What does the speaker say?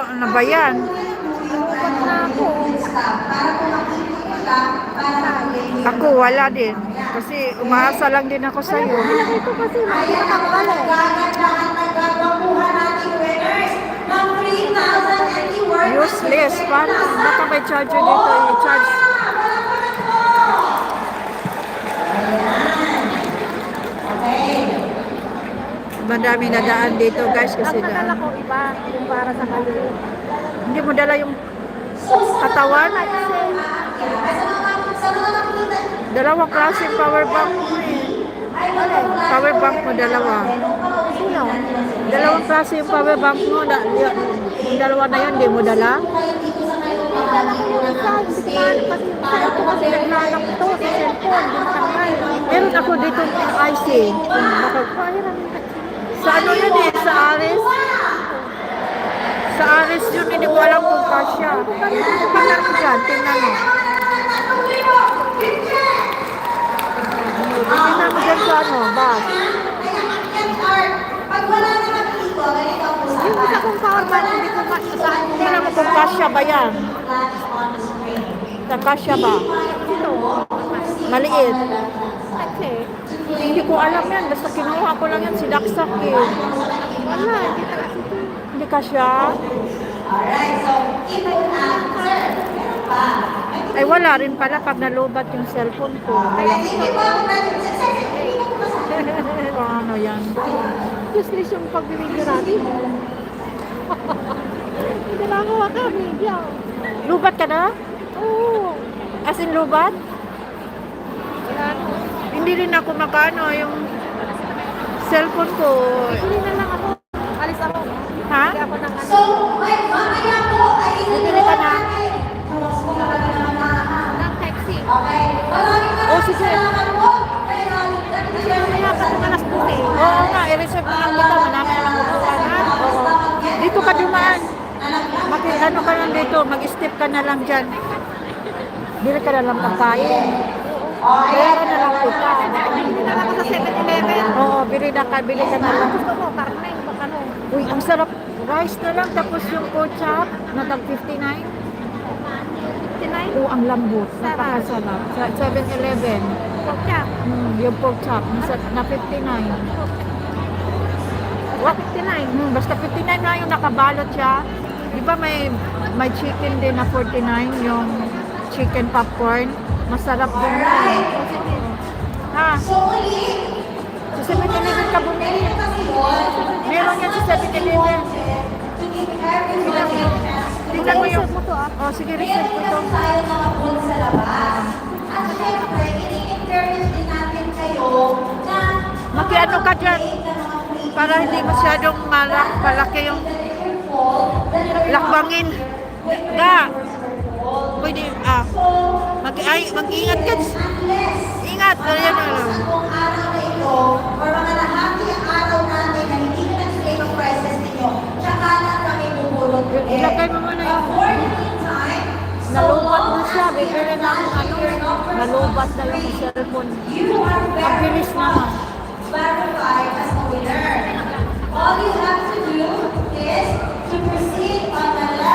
ano ba yan? Lubat na ako. Ako, wala din. Kasi umaasa lang din ako Alam sa'yo. mo, pinakita ko kasi hindi matanggal eh. Useless. Paano? Baka may charger dito. I-charge. Madami na daan dito, guys. Kasi Ang nadala ko iba, yung para sa maliit. hindi mo dala yung katawan. Dalawang klaseng power bank mo eh. Power bank mo dalawa. Sino? Dalawang klase yung power bank mo. Yung dalawa na yun, di mo dala? Nadala ko yung isa, hindi ko mahanap kasi yung isa. Ito kasi naglalak to sa cellphone, di matanggal. Meron ako dito ng IC. Sa ano yun eh? Sa Aris? Sa Aris yun, hindi ko alam kung kasya. Tingnan mo dyan, tingnan mo. Tingnan mo dyan sa ano, bag. Yung isa kong power bank, hindi ko saan ko Tingnan mo kung kasya ba yan. Kasya ba? ito. Maliit. Kasi, Hindi ko alam yan. Basta kinuha ko lang yan. Sinaksak eh. wala, hindi talaga ito. Hindi kasya. Ay wala rin pala pag nalubat yung cellphone ko. Alam ko. Ano yan? Useless yung pag-video natin. Hindi lang ako maka-video. Lubat ka na? Oo. As in lubat? Wala na. Hindi rin ako makano yung cellphone ko. Bili na lang ako. Alis ako. Ha? Bili ako ng ano. Bibili ka na? Ng taxi. Oh, sige. Kasi mamaya pa ng alas 12. Oo nga, i-reserve na lang kita. Marami naman kukuha na. Oo. Dito ka dumaan. Ano ka lang dito, mag-step ka na lang dyan. Bili ka na lang pagkain. Bayaran na lang kita. Bili na lang ako sa 7-Eleven. Oo, bili ka na lang. Gusto mo, karne, baka ano. Uy, ang sarap. Rice na lang, tapos yung pork chop na tag 59. 59? Oo, ang lambot. Napakasarap. Sa 7-Eleven. Pork chop. Yung pork chop na 59. What? 59. Basta 59 na yung nakabalot siya. Di ba may chicken din na 49, yung chicken popcorn. Masarap din yun. Ha? Sa 7-Eleven ka bumili. Meron yan sa 7-Eleven. Tingnan mo yung... Reserve mo to ah. Oh, sige, reserve ko to. Makiano ka dyan para hindi masyadong malaki yung lakbangin. Ga! Pwede, mag-ingat ka. Ingat! Ayan na lang. Ilagay mo muna yung nalubat na siya. Bibili na akong ano. Nalubat na yung cellphone. Ang bilis naman. All you have to do is to proceed on the left.